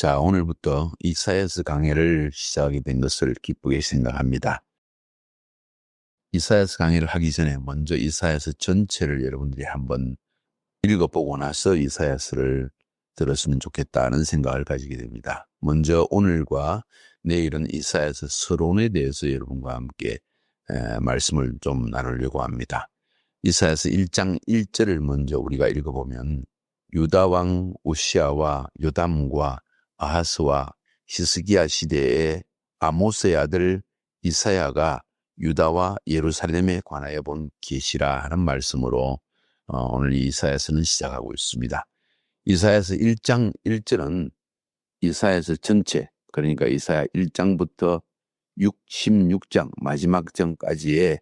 자, 오늘부터 이사야서 강해를 시작하게 된 것을 기쁘게 생각합니다. 이사야서 강해를 하기 전에 먼저 이사야서 전체를 여러분들이 한번 읽어보고 나서 이사야서를 들었으면 좋겠다는 생각을 가지게 됩니다. 먼저 오늘과 내일은 이사야서 서론에 대해서 여러분과 함께 말씀을 좀 나누려고 합니다. 이사야서 1장 1절을 먼저 우리가 읽어보면 유다 왕 우시아와 요담과 아하스와 히스기야 시대에 아모스의 아들 이사야가 유다와 예루살렘에 관하여 본 계시라 하는 말씀으로 오늘 이 이사야서는 시작하고 있습니다. 이사야서 1장 1절은 이사야서 전체, 그러니까 이사야 1장부터 16장 마지막 장까지의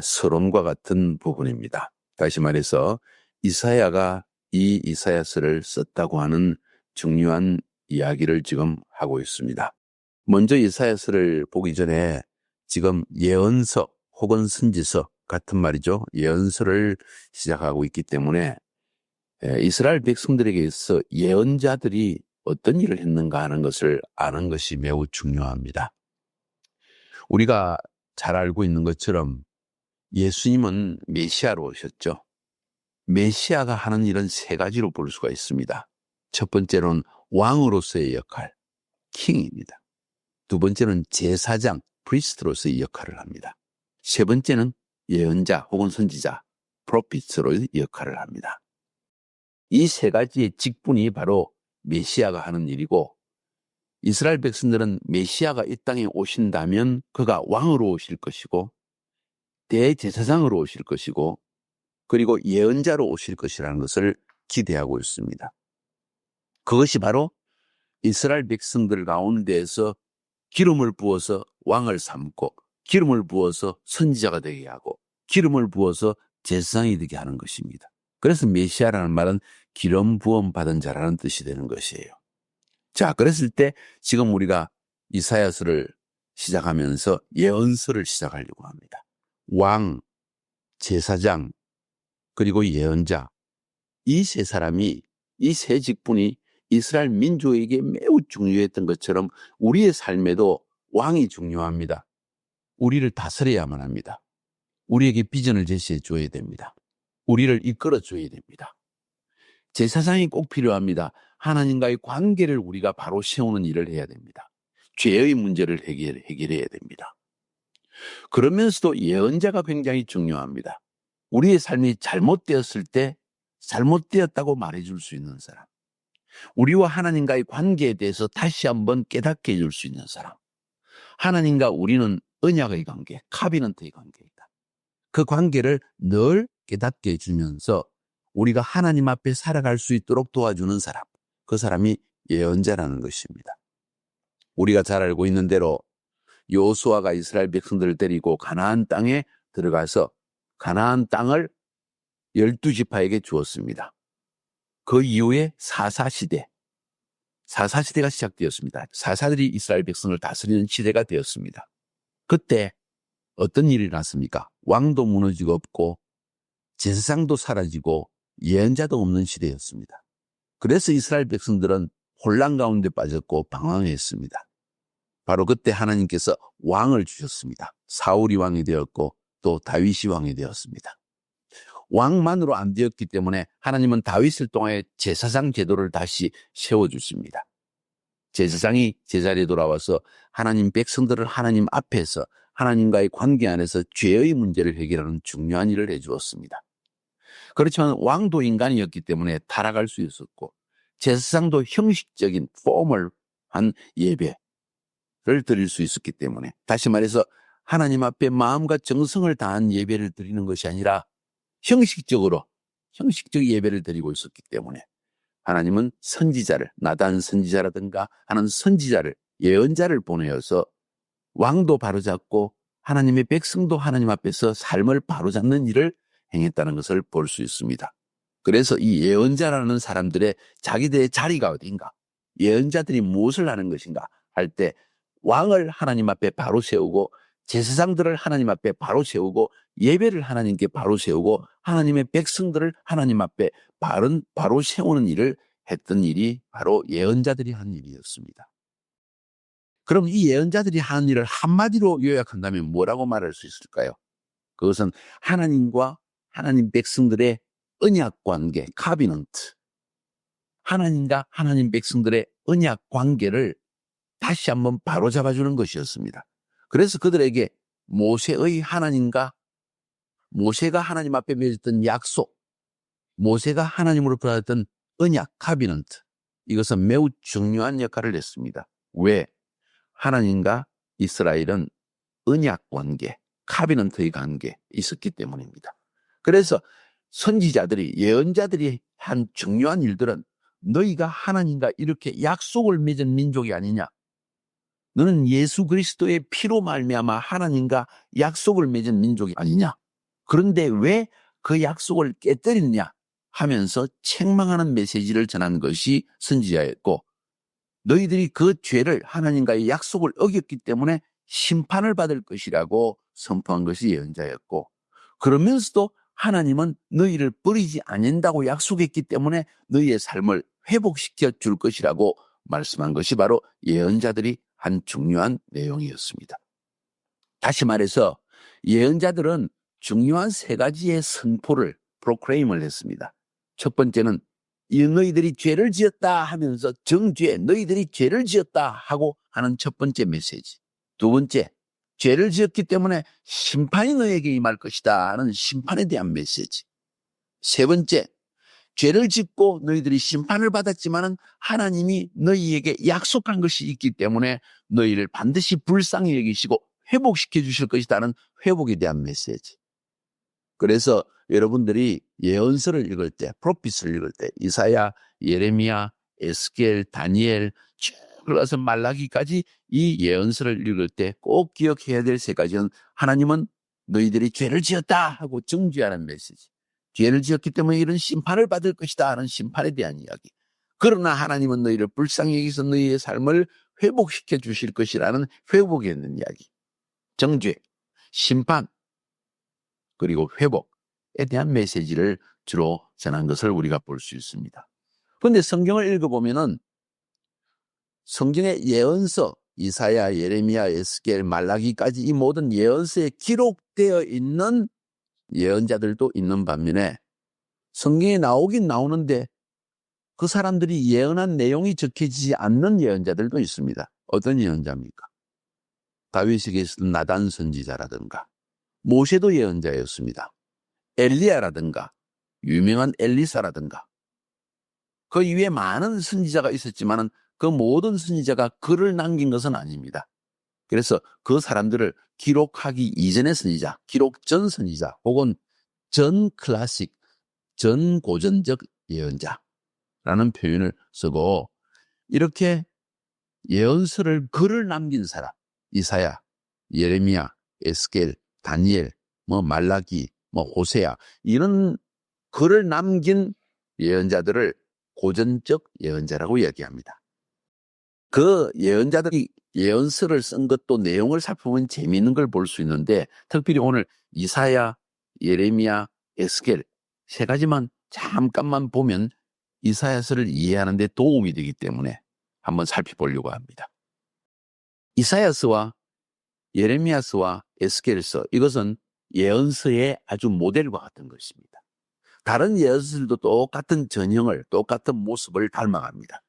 서론과 같은 부분입니다. 다시 말해서 이사야가 이 이사야서를 썼다고 하는 중요한 이야기를 지금 하고 있습니다. 먼저 이사야서를 보기 전에 지금 예언서 혹은 선지서 같은 말이죠. 예언서를 시작하고 있기 때문에 이스라엘 백성들에게 있어 예언자들이 어떤 일을 했는가 하는 것을 아는 것이 매우 중요합니다. 우리가 잘 알고 있는 것처럼 예수님은 메시아로 오셨죠. 메시아가 하는 일은 세 가지로 볼 수가 있습니다. 첫 번째는 왕으로서의 역할, 킹입니다. 두 번째는 제사장, 프리스트로서의 역할을 합니다. 세 번째는 예언자 혹은 선지자, 프로피트로의 역할을 합니다. 이 세 가지의 직분이 바로 메시아가 하는 일이고, 이스라엘 백성들은 메시아가 이 땅에 오신다면 그가 왕으로 오실 것이고 대제사장으로 오실 것이고 그리고 예언자로 오실 것이라는 것을 기대하고 있습니다. 그것이 바로 이스라엘 백성들 가운데에서 기름을 부어서 왕을 삼고 기름을 부어서 선지자가 되게 하고 기름을 부어서 제사장이 되게 하는 것입니다. 그래서 메시아라는 말은 기름 부음 받은 자라는 뜻이 되는 것이에요. 자, 그랬을 때 지금 우리가 이사야서를 시작하면서 예언서를 시작하려고 합니다. 왕, 제사장, 그리고 예언자, 이 세 사람이, 이 세 직분이 이스라엘 민족에게 매우 중요했던 것처럼 우리의 삶에도 왕이 중요합니다. 우리를 다스려야만 합니다. 우리에게 비전을 제시해 줘야 됩니다. 우리를 이끌어 줘야 됩니다. 제사장이 꼭 필요합니다. 하나님과의 관계를 우리가 바로 세우는 일을 해야 됩니다. 죄의 문제를 해결해야 됩니다. 그러면서도 예언자가 굉장히 중요합니다. 우리의 삶이 잘못되었을 때 잘못되었다고 말해줄 수 있는 사람, 우리와 하나님과의 관계에 대해서 다시 한번 깨닫게 해줄 수 있는 사람, 하나님과 우리는 언약의 관계, 카비넌트의 관계이다. 그 관계를 늘 깨닫게 해주면서 우리가 하나님 앞에 살아갈 수 있도록 도와주는 사람, 그 사람이 예언자라는 것입니다. 우리가 잘 알고 있는 대로 여호수아가 이스라엘 백성들을 데리고 가나안 땅에 들어가서 가나안 땅을 12지파에게 주었습니다. 그 이후에 사사시대가 시작되었습니다. 사사들이 이스라엘 백성을 다스리는 시대가 되었습니다. 그때 어떤 일이 났습니까? 왕도 무너지고 없고 제사장도 사라지고 예언자도 없는 시대였습니다. 그래서 이스라엘 백성들은 혼란 가운데 빠졌고 방황했습니다. 바로 그때 하나님께서 왕을 주셨습니다. 사울이 왕이 되었고 또 다윗이 왕이 되었습니다. 왕만으로 안 되었기 때문에 하나님은 다윗을 통해 제사장 제도를 다시 세워주십니다. 제사장이 제자리에 돌아와서 하나님 백성들을 하나님 앞에서 하나님과의 관계 안에서 죄의 문제를 해결하는 중요한 일을 해주었습니다. 그렇지만 왕도 인간이었기 때문에 타락할 수 있었고 제사장도 형식적인 포멀한 예배를 드릴 수 있었기 때문에, 다시 말해서 하나님 앞에 마음과 정성을 다한 예배를 드리는 것이 아니라 형식적 예배를 드리고 있었기 때문에 하나님은 선지자를, 나단 선지자라든가 하는 선지자를, 예언자를 보내어서 왕도 바로잡고 하나님의 백성도 하나님 앞에서 삶을 바로잡는 일을 행했다는 것을 볼 수 있습니다. 그래서 이 예언자라는 사람들의 자기들의 자리가 어딘가, 예언자들이 무엇을 하는 것인가 할 때 왕을 하나님 앞에 바로 세우고 제사장들을 하나님 앞에 바로 세우고 예배를 하나님께 바로 세우고 하나님의 백성들을 하나님 앞에 바로 세우는 일을 했던 일이 바로 예언자들이 한 일이었습니다. 그럼 이 예언자들이 한 일을 한마디로 요약한다면 뭐라고 말할 수 있을까요? 그것은 하나님과 하나님 백성들의 언약 관계, 카비넌트. 하나님과 하나님 백성들의 언약 관계를 다시 한번 바로잡아주는 것이었습니다. 그래서 그들에게 모세가 하나님 앞에 맺었던 약속, 모세가 하나님으로 받았던 언약, 카비넌트, 이것은 매우 중요한 역할을 했습니다. 왜? 하나님과 이스라엘은 언약 관계, 카비넌트의 관계에 있었기 때문입니다. 그래서 선지자들이, 예언자들이 한 중요한 일들은 너희가 하나님과 이렇게 약속을 맺은 민족이 아니냐, 너는 예수 그리스도의 피로 말미암아 하나님과 약속을 맺은 민족이 아니냐, 그런데 왜 그 약속을 깨뜨리느냐 하면서 책망하는 메시지를 전한 것이 선지자였고, 너희들이 그 죄를, 하나님과의 약속을 어겼기 때문에 심판을 받을 것이라고 선포한 것이 예언자였고, 그러면서도 하나님은 너희를 버리지 않는다고 약속했기 때문에 너희의 삶을 회복시켜 줄 것이라고 말씀한 것이 바로 예언자들이 한 중요한 내용이었습니다. 다시 말해서 예언자들은 중요한 세 가지의 선포를, 프로클레임을 했습니다. 첫 번째는 너희들이 죄를 지었다 하면서 정죄, 너희들이 죄를 지었다 하고 하는 첫 번째 메시지. 두 번째, 죄를 지었기 때문에 심판이 너에게 임할 것이다 하는 심판에 대한 메시지. 세 번째, 죄를 짓고 너희들이 심판을 받았지만은 하나님이 너희에게 약속한 것이 있기 때문에 너희를 반드시 불쌍히 여기시고 회복시켜 주실 것이다는 회복에 대한 메시지. 그래서 여러분들이 예언서를 읽을 때, 프로피스를 읽을 때, 이사야, 예레미야, 에스겔, 다니엘, 쭉 흘러서 말라기까지 이 예언서를 읽을 때 꼭 기억해야 될 세 가지는, 하나님은 너희들이 죄를 지었다 하고 정죄하는 메시지, 죄를 지었기 때문에 이런 심판을 받을 것이다 하는 심판에 대한 이야기, 그러나 하나님은 너희를 불쌍히 여기서 너희의 삶을 회복시켜 주실 것이라는 회복에 있는 이야기, 정죄, 심판, 그리고 회복에 대한 메시지를 주로 전한 것을 우리가 볼 수 있습니다. 그런데 성경을 읽어보면은 성경의 예언서, 이사야, 예레미야, 에스겔, 말라기까지 이 모든 예언서에 기록되어 있는 예언자들도 있는 반면에 성경에 나오긴 나오는데 그 사람들이 예언한 내용이 적혀지지 않는 예언자들도 있습니다. 어떤 예언자입니까? 다윗에게 있었던 나단 선지자라든가, 모세도 예언자였습니다. 엘리야라든가, 유명한 엘리사라든가, 그 이외에 많은 선지자가 있었지만 그 모든 선지자가 글을 남긴 것은 아닙니다. 그래서 그 사람들을 기록하기 이전의 선지자, 기록 전 선지자, 혹은 전 클래식, 전 고전적 예언자라는 표현을 쓰고, 이렇게 예언서를 글을 남긴 사람, 이사야, 예레미야, 에스겔, 다니엘, 말라기, 호세아, 이런 글을 남긴 예언자들을 고전적 예언자라고 얘기합니다. 그 예언자들이 예언서를 쓴 것도 내용을 살펴보면 재미있는 걸 볼 수 있는데, 특별히 오늘 이사야, 예레미야, 에스겔 세 가지만 잠깐만 보면 이사야서를 이해하는 데 도움이 되기 때문에 한번 살펴보려고 합니다. 이사야서와 예레미야서와 에스겔서, 이것은 예언서의 아주 모델과 같은 것입니다. 다른 예언서들도 똑같은 전형을, 똑같은 모습을 닮아갑니다.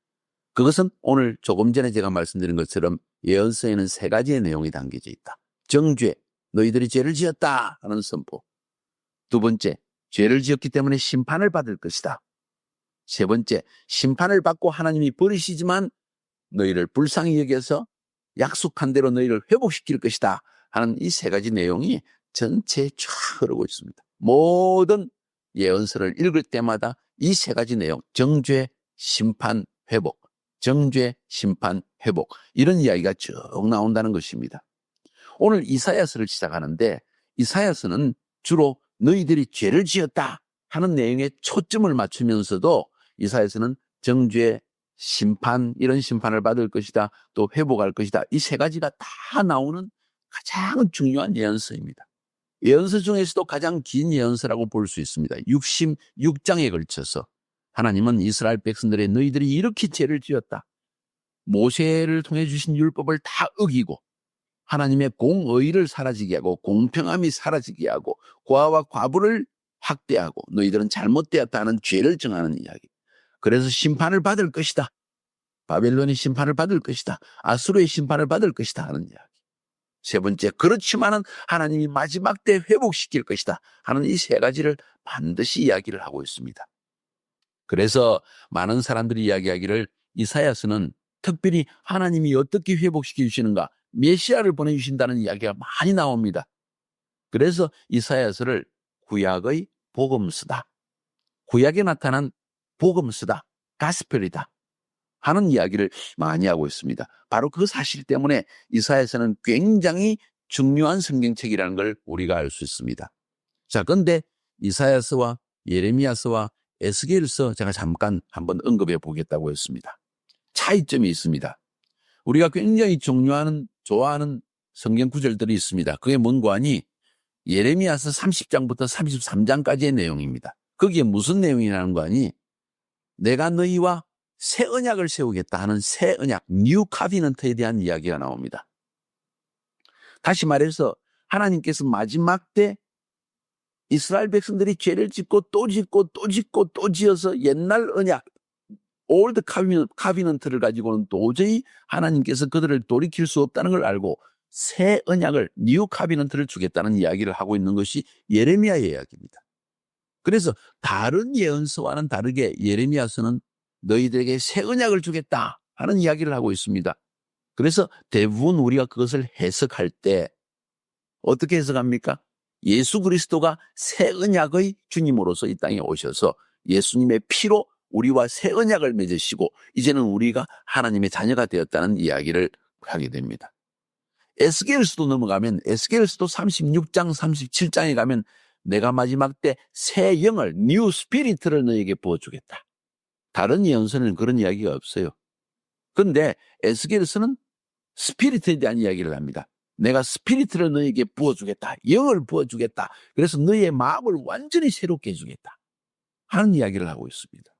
그것은 오늘 조금 전에 제가 말씀드린 것처럼 예언서에는 세 가지의 내용이 담겨져 있다. 정죄, 너희들이 죄를 지었다 하는 선포. 두 번째, 죄를 지었기 때문에 심판을 받을 것이다. 세 번째, 심판을 받고 하나님이 버리시지만 너희를 불쌍히 여겨서 약속한 대로 너희를 회복시킬 것이다 하는 이 세 가지 내용이 전체에 쫙 흐르고 있습니다. 모든 예언서를 읽을 때마다 이 세 가지 내용, 정죄, 심판, 회복, 정죄, 심판, 회복, 이런 이야기가 쭉 나온다는 것입니다. 오늘 이사야서를 시작하는데, 이사야서는 주로 너희들이 죄를 지었다 하는 내용에 초점을 맞추면서도 이사야서는 정죄, 심판, 이런 심판을 받을 것이다, 또 회복할 것이다, 이 세 가지가 다 나오는 가장 중요한 예언서입니다. 예언서 중에서도 가장 긴 예언서라고 볼 수 있습니다. 66장에 걸쳐서 하나님은 이스라엘 백성들의 너희들이 이렇게 죄를 지었다. 모세를 통해 주신 율법을 다 어기고 하나님의 공의를 사라지게 하고 공평함이 사라지게 하고 고아와 과부를 학대하고 너희들은 잘못되었다 하는 죄를 정하는 이야기. 그래서 심판을 받을 것이다. 바벨론이 심판을 받을 것이다. 아수르의 심판을 받을 것이다 하는 이야기. 세 번째, 그렇지만은 하나님이 마지막 때 회복시킬 것이다 하는 이 세 가지를 반드시 이야기를 하고 있습니다. 그래서 많은 사람들이 이야기하기를 이사야서는 특별히 하나님이 어떻게 회복시켜 주시는가, 메시아를 보내주신다는 이야기가 많이 나옵니다. 그래서 이사야서를 구약의 복음서다, 구약에 나타난 복음서다, 가스펠이다 하는 이야기를 많이 하고 있습니다. 바로 그 사실 때문에 이사야서는 굉장히 중요한 성경책이라는 걸 우리가 알 수 있습니다. 자, 그런데 이사야서와 예레미야서와 에스겔서 제가 잠깐 한번 언급해 보겠다고 했습니다. 차이점이 있습니다. 우리가 굉장히 좋아하는 성경 구절들이 있습니다. 그게 뭔고 하니 예레미야서 30장부터 33장까지의 내용입니다. 거기에 무슨 내용이라는 거 아니? 내가 너희와 새 언약을 세우겠다 하는 새 언약, 뉴 카비넌트에 대한 이야기가 나옵니다. 다시 말해서 하나님께서 마지막 때 이스라엘 백성들이 죄를 짓고 또 짓고 또 짓고 또 지어서 옛날 언약, 올드 카비넌트를 가지고는 도저히 하나님께서 그들을 돌이킬 수 없다는 걸 알고 새 언약을, 뉴 카비넌트를 주겠다는 이야기를 하고 있는 것이 예레미야의 이야기입니다. 그래서 다른 예언서와는 다르게 예레미야서는 너희들에게 새 언약을 주겠다 하는 이야기를 하고 있습니다. 그래서 대부분 우리가 그것을 해석할 때 어떻게 해석합니까? 예수 그리스도가 새 언약의 주님으로서 이 땅에 오셔서 예수님의 피로 우리와 새 언약을 맺으시고 이제는 우리가 하나님의 자녀가 되었다는 이야기를 하게 됩니다. 에스겔서도 넘어가면 에스겔서도 36장 37장에 가면 내가 마지막 때 새 영을, 뉴 스피리트를 너에게 부어주겠다. 다른 예언서는 그런 이야기가 없어요. 그런데 에스겔서는 스피리트에 대한 이야기를 합니다. 내가 스피리트를 너에게 부어주겠다. 영을 부어주겠다. 그래서 너의 마음을 완전히 새롭게 해주겠다 하는 이야기를 하고 있습니다.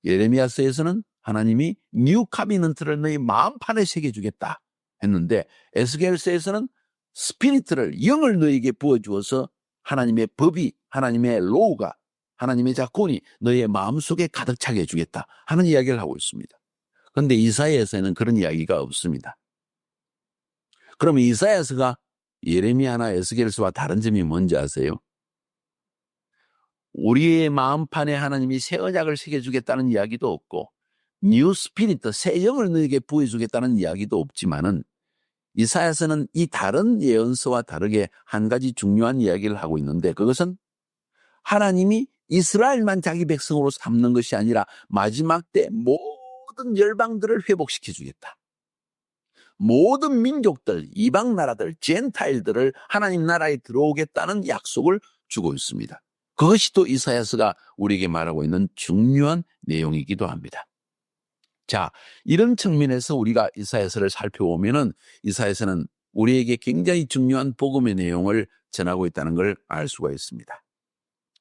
예레미야서에서는 하나님이 뉴 카비넌트를 너희 마음판에 새겨주겠다 했는데 에스겔서에서는 스피리트를, 영을 너에게 부어주어서 하나님의 법이, 하나님의 로우가, 하나님의 자권이 너의 마음속에 가득 차게 해주겠다 하는 이야기를 하고 있습니다. 그런데 이사야서에는 그런 이야기가 없습니다. 그럼 이사야서가 예레미야나 에스겔서와 다른 점이 뭔지 아세요? 우리의 마음판에 하나님이 새 언약을 새겨주겠다는 이야기도 없고 뉴 스피리트, 새 영을 너에게 부어주겠다는 이야기도 없지만은 이사야서는 이 다른 예언서와 다르게 한 가지 중요한 이야기를 하고 있는데 그것은 하나님이 이스라엘만 자기 백성으로 삼는 것이 아니라 마지막 때 모든 열방들을 회복시켜 주겠다. 모든 민족들, 이방 나라들, 젠타일들을 하나님 나라에 들어오겠다는 약속을 주고 있습니다. 그것이 또 이사야서가 우리에게 말하고 있는 중요한 내용이기도 합니다. 자, 이런 측면에서 우리가 이사야서를 살펴보면은 이사야서는 우리에게 굉장히 중요한 복음의 내용을 전하고 있다는 걸 알 수가 있습니다.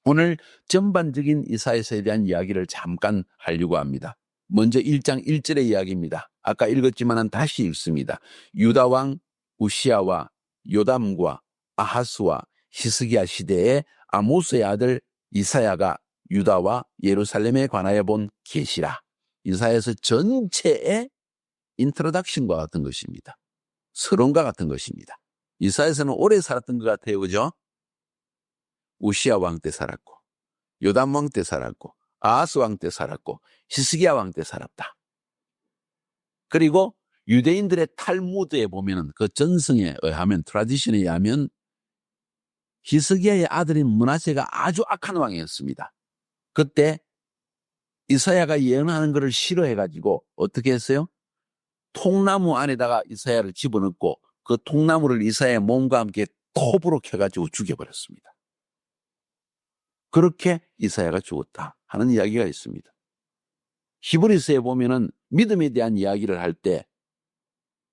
오늘 전반적인 이사야서에 대한 이야기를 잠깐 하려고 합니다. 먼저 1장 1절의 이야기입니다. 아까 읽었지만 다시 읽습니다. 유다 왕 우시야와 요담과 아하스와 히스기야 시대에 아모스의 아들 이사야가 유다와 예루살렘에 관하여 본 계시라. 이사야서 전체의 인트로덕션과 같은 것입니다. 서론과 같은 것입니다. 이사야서는 오래 살았던 것 같아요. 그죠? 우시야 왕 때 살았고 요담 왕 때 살았고 아하스 왕 때 살았고 히스기야 왕 때 살았다. 그리고 유대인들의 탈무드에 보면은 그 전승에 의하면, 트라디션에 의하면 히스기야의 아들인 므낫세가 아주 악한 왕이었습니다. 그때 이사야가 예언하는 것을 싫어해가지고 어떻게 했어요? 통나무 안에다가 이사야를 집어넣고 그 통나무를 이사야의 몸과 함께 톱으로 켜가지고 죽여버렸습니다. 그렇게 이사야가 죽었다 하는 이야기가 있습니다. 히브리서에 보면은 믿음에 대한 이야기를 할 때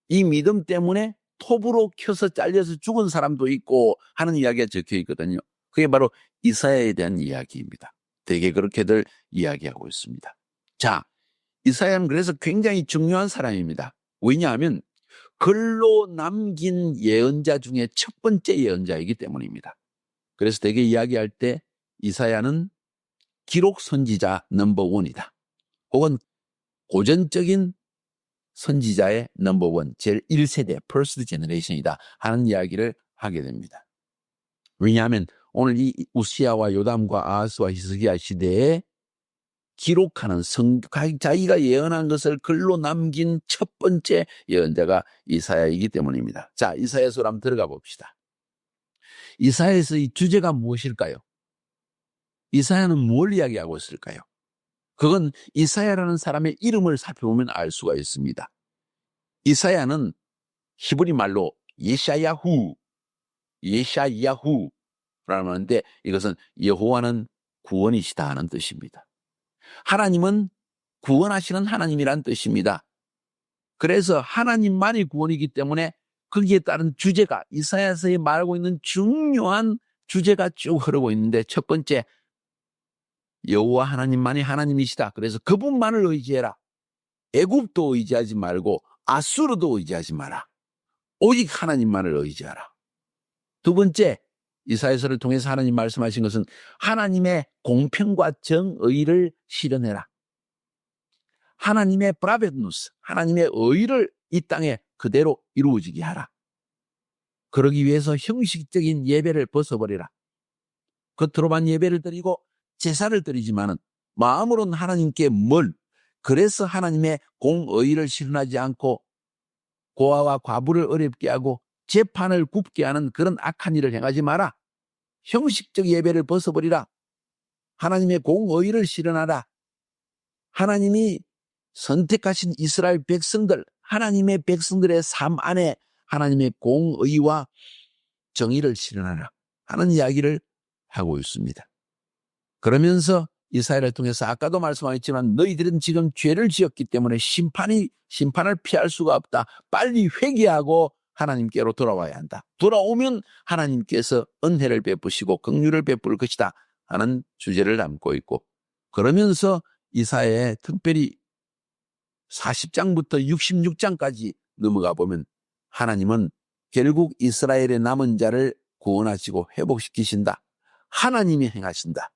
이 믿음 때문에 톱으로 켜서 잘려서 죽은 사람도 있고 하는 이야기가 적혀 있거든요. 그게 바로 이사야에 대한 이야기입니다. 되게 그렇게들 이야기하고 있습니다. 자, 이사야는 그래서 굉장히 중요한 사람입니다. 왜냐하면 글로 남긴 예언자 중에 첫 번째 예언자이기 때문입니다. 그래서 되게 이야기할 때 이사야는 기록 선지자 넘버원이다. 혹은 고전적인 선지자의 넘버원, 제일 1세대, first generation이다 하는 이야기를 하게 됩니다. 왜냐하면 오늘 이 우시야와 요담과 아하스와 히스기야 시대에 기록하는 자기가 예언한 것을 글로 남긴 첫 번째 예언자가 이사야이기 때문입니다. 자, 이사야서로 한번 들어가 봅시다. 이사야에서 이 주제가 무엇일까요? 이사야는 뭘 이야기하고 있을까요? 그건 이사야라는 사람의 이름을 살펴보면 알 수가 있습니다. 이사야는 히브리 말로 예샤야후라는 말인데 이것은 여호와는 구원이시다 하는 뜻입니다. 하나님은 구원하시는 하나님이란 뜻입니다. 그래서 하나님만이 구원이기 때문에 거기에 따른 주제가 이사야서에 말하고 있는 중요한 주제가 쭉 흐르고 있는데 첫 번째, 여호와 하나님만이 하나님이시다. 그래서 그분만을 의지해라. 애굽도 의지하지 말고 아수르도 의지하지 마라. 오직 하나님만을 의지하라. 두 번째, 이사야서를 통해서 하나님 말씀하신 것은 하나님의 공평과 정의를 실현해라. 하나님의 브라베누스, 하나님의 의를 이 땅에 그대로 이루어지게 하라. 그러기 위해서 형식적인 예배를 벗어버리라. 겉으로만 예배를 드리고 제사를 드리지만은 마음으로는 하나님께 그래서 하나님의 공의를 실현하지 않고 고아와 과부를 어렵게 하고 재판을 굽게 하는 그런 악한 일을 행하지 마라. 형식적 예배를 벗어버리라. 하나님의 공의를 실현하라. 하나님이 선택하신 이스라엘 백성들, 하나님의 백성들의 삶 안에 하나님의 공의와 정의를 실현하라 하는 이야기를 하고 있습니다. 그러면서 이사야를 통해서 아까도 말씀하셨지만 너희들은 지금 죄를 지었기 때문에 심판을 피할 수가 없다. 빨리 회개하고 하나님께로 돌아와야 한다. 돌아오면 하나님께서 은혜를 베푸시고 긍휼을 베풀 것이다 하는 주제를 담고 있고, 그러면서 이사야에 특별히 40장부터 66장까지 넘어가 보면 하나님은 결국 이스라엘의 남은 자를 구원하시고 회복시키신다. 하나님이 행하신다.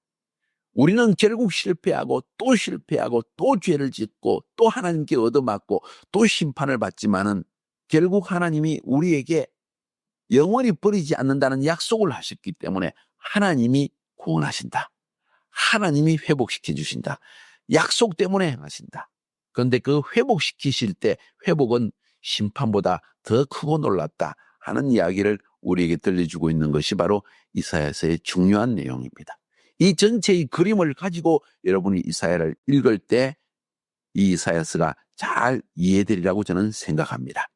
우리는 결국 실패하고 또 죄를 짓고 또 하나님께 얻어맞고 또 심판을 받지만은 결국 하나님이 우리에게 영원히 버리지 않는다는 약속을 하셨기 때문에 하나님이 구원하신다. 하나님이 회복시켜 주신다. 약속 때문에 행하신다. 그런데 그 회복시키실 때 회복은 심판보다 더 크고 놀랍다 하는 이야기를 우리에게 들려주고 있는 것이 바로 이사야서의 중요한 내용입니다. 이 전체의 그림을 가지고 여러분이 이사야를 읽을 때 이 이사야서가 잘 이해되리라고 저는 생각합니다.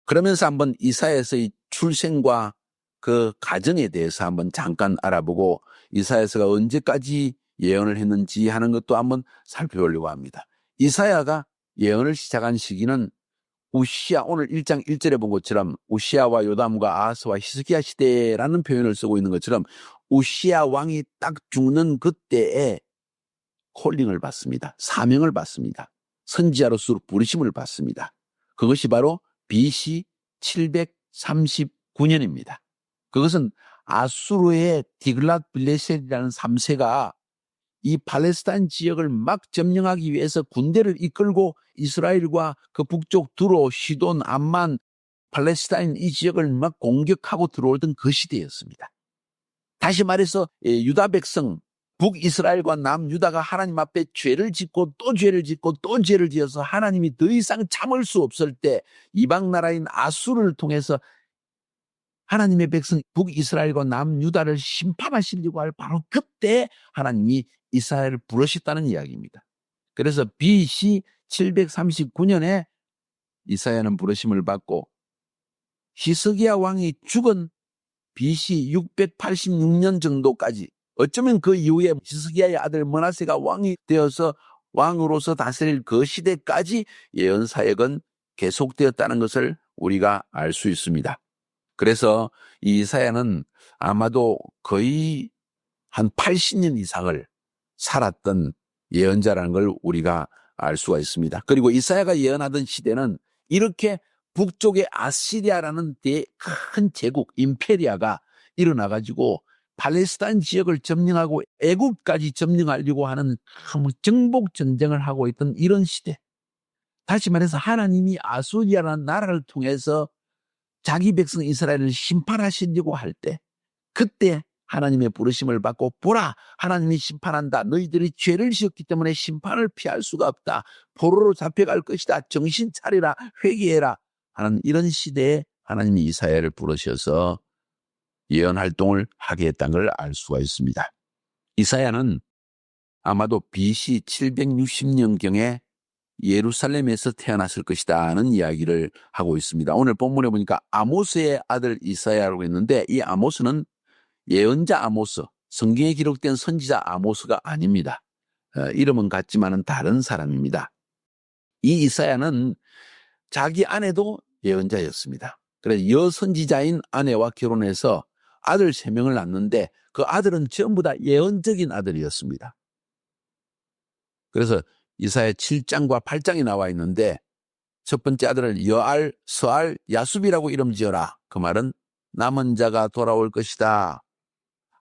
그러면서 한번 이사야서의 출생과 그 과정에 대해서 한번 잠깐 알아보고 이사야서가 언제까지 예언을 했는지 하는 것도 한번 살펴보려고 합니다. 이사야가 예언을 시작한 시기는 우시야, 오늘 1장 1절에 본 것처럼 우시야와 요담과 아하스와 히스기야 시대라는 표현을 쓰고 있는 것처럼 우시야 왕이 딱 죽는 그때에 콜링을 받습니다. 사명을 받습니다. 선지자로서 부르심을 받습니다. 그것이 바로 BC 739년입니다. 그것은 아수르의 디글랏빌레셋이라는 3세가 이 팔레스타인 지역을 막 점령하기 위해서 군대를 이끌고 이스라엘과 그 북쪽 두로, 시돈, 암만, 팔레스타인 이 지역을 막 공격하고 들어오던 그 시대였습니다. 다시 말해서 유다 백성, 북이스라엘과 남유다가 하나님 앞에 죄를 짓고 또 죄를 짓고 또 죄를 지어서 하나님이 더 이상 참을 수 없을 때 이방 나라인 아수르를 통해서 하나님의 백성 북이스라엘과 남유다를 심판하시려고 할 바로 그때 하나님이 이사야를 부르셨다는 이야기입니다. 그래서 BC 739년에 이사야는 부르심을 받고 히스기야 왕이 죽은 BC 686년 정도까지, 어쩌면 그 이후에 히스기야의 아들 므낫세가 왕이 되어서 왕으로서 다스릴 그 시대까지 예언 사역은 계속되었다는 것을 우리가 알 수 있습니다. 그래서 이 이사야는 아마도 거의 한 80년 이상을 살았던 예언자라는 걸 우리가 알 수가 있습니다. 그리고 이사야가 예언하던 시대는 이렇게 북쪽의 아시리아라는 큰 제국, 임페리아가 일어나가지고 팔레스타인 지역을 점령하고 애굽까지 점령하려고 하는 정복 전쟁을 하고 있던 이런 시대. 다시 말해서 하나님이 아수리아라는 나라를 통해서 자기 백성 이스라엘을 심판하시려고 할 때, 그때 하나님의 부르심을 받고 보라, 하나님이 심판한다. 너희들이 죄를 지었기 때문에 심판을 피할 수가 없다. 포로로 잡혀갈 것이다. 정신 차리라, 회개해라 하는 이런 시대에 하나님이 이사야를 부르셔서 예언 활동을 하게 했다는 걸 알 수가 있습니다. 이사야는 아마도 BC 760년경에 예루살렘에서 태어났을 것이다 하는 이야기를 하고 있습니다. 오늘 본문에 보니까 아모스의 아들 이사야라고 했는데, 이 아모스는 예언자 아모스, 성경에 기록된 선지자 아모스가 아닙니다. 이름은 같지만은 다른 사람입니다. 이 이사야는 자기 아내도 예언자였습니다. 그래서 여선지자인 아내와 결혼해서 아들 3명을 낳는데 그 아들은 전부 다 예언적인 아들이었습니다. 그래서 이사야 7장과 8장이 나와 있는데, 첫 번째 아들을 여알, 서알, 야숲이라고 이름 지어라. 그 말은 남은 자가 돌아올 것이다.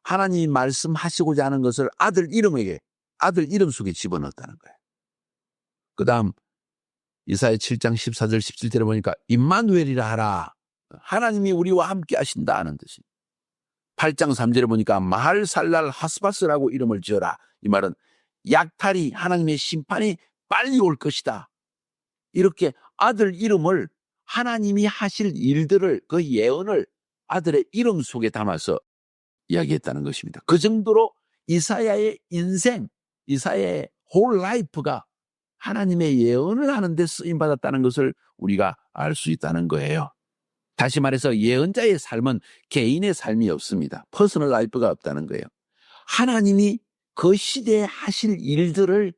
하나님이 말씀하시고자 하는 것을 아들 이름 속에 집어넣었다는 거예요. 그 다음 이사야 7장 14절 17절에 보니까 임마누엘이라 하라. 하나님이 우리와 함께 하신다 하는 뜻이. 8장 3절에 보니까 마할살랄 하스바스라고 이름을 지어라. 이 말은 약탈이, 하나님의 심판이 빨리 올 것이다. 이렇게 아들 이름을, 하나님이 하실 일들을, 그 예언을 아들의 이름 속에 담아서 이야기했다는 것입니다. 그 정도로 이사야의 인생, 이사야의 whole life가 하나님의 예언을 하는 데 쓰임받았다는 것을 우리가 알 수 있다는 거예요. 다시 말해서 예언자의 삶은 개인의 삶이 없습니다. 퍼스널 라이프가 없다는 거예요. 하나님이 그 시대에 하실 일들을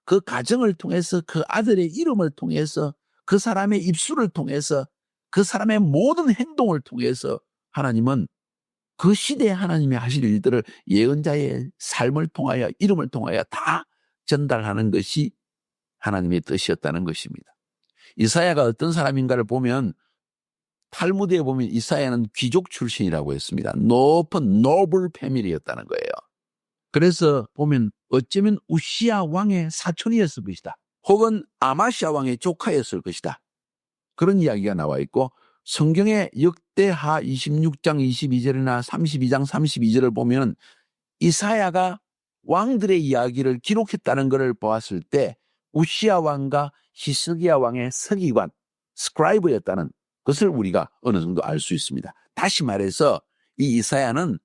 그 가정을 통해서, 그 아들의 이름을 통해서, 그 사람의 입술을 통해서, 그 사람의 모든 행동을 통해서 하나님은 그 시대에 하나님이 하실 일들을 예언자의 삶을 통하여, 이름을 통하여 다 전달하는 것이 하나님의 뜻이었다는 것입니다. 이사야가 어떤 사람인가를 보면, 탈무드에 보면 이사야는 귀족 출신이라고 했습니다. 높은 노블 패밀리였다는 거예요. 그래서 보면 어쩌면 우시야 왕의 사촌이었을 것이다. 혹은 아마시아 왕의 조카였을 것이다. 그런 이야기가 나와 있고, 성경의 역대하 26장 22절이나 32장 32절을 보면 이사야가 왕들의 이야기를 기록했다는 것을 보았을 때 우시야 왕과 히스기야 왕의 서기관, 스크라이브였다는 것을 우리가 어느 정도 알 수 있습니다. 다시 말해서 이 이사야는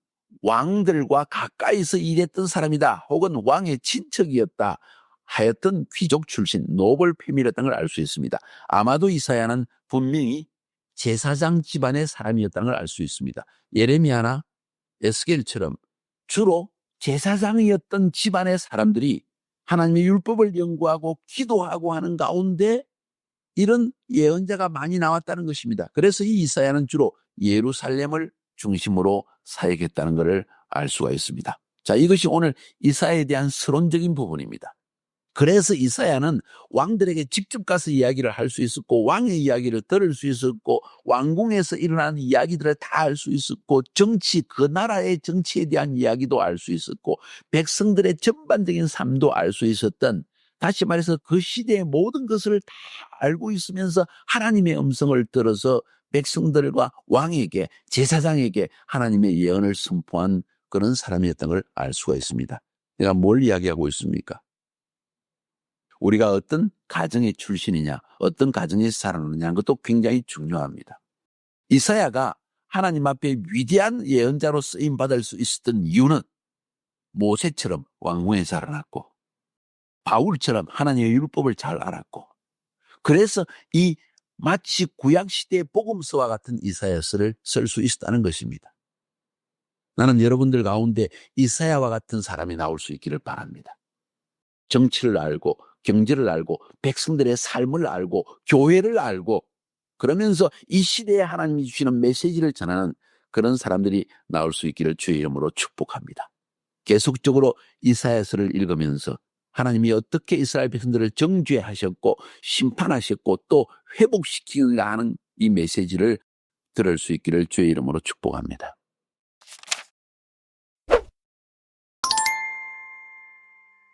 왕들과 가까이서 일했던 사람이다, 혹은 왕의 친척이었다 하였던 귀족 출신, 노블 패밀리였다는 걸 알 수 있습니다. 아마도 이사야는 분명히 제사장 집안의 사람이었다는 걸 알 수 있습니다. 예레미야나 에스겔처럼 주로 제사장이었던 집안의 사람들이 하나님의 율법을 연구하고 기도하고 하는 가운데 이런 예언자가 많이 나왔다는 것입니다. 그래서 이 이사야는 주로 예루살렘을 중심으로 사역했다는 것을 알 수가 있습니다. 자, 이것이 오늘 이사야에 대한 서론적인 부분입니다. 그래서 이사야는 왕들에게 직접 가서 이야기를 할 수 있었고, 왕의 이야기를 들을 수 있었고, 왕궁에서 일어나는 이야기들을 다 알 수 있었고, 정치, 그 나라의 정치에 대한 이야기도 알 수 있었고, 백성들의 전반적인 삶도 알 수 있었던, 다시 말해서 그 시대의 모든 것을 다 알고 있으면서 하나님의 음성을 들어서 백성들과 왕에게, 제사장에게 하나님의 예언을 선포한 그런 사람이었던 걸 알 수가 있습니다. 내가 뭘 이야기하고 있습니까? 우리가 어떤 가정의 출신이냐, 어떤 가정에서 살아오느냐, 그것도 굉장히 중요합니다. 이사야가 하나님 앞에 위대한 예언자로 쓰임받을 수 있었던 이유는 모세처럼 왕궁에 자라났고, 바울처럼 하나님의 율법을 잘 알았고, 그래서 이 마치 구약시대의 복음서와 같은 이사야서를 쓸 수 있었다는 것입니다. 나는 여러분들 가운데 이사야와 같은 사람이 나올 수 있기를 바랍니다. 정치를 알고, 경제를 알고, 백성들의 삶을 알고, 교회를 알고, 그러면서 이 시대에 하나님이 주시는 메시지를 전하는 그런 사람들이 나올 수 있기를 주의 이름으로 축복합니다. 계속적으로 이사야서를 읽으면서 하나님이 어떻게 이스라엘 백성들을 정죄하셨고 심판하셨고 또 회복시키는가 하는 이 메시지를 들을 수 있기를 주의 이름으로 축복합니다.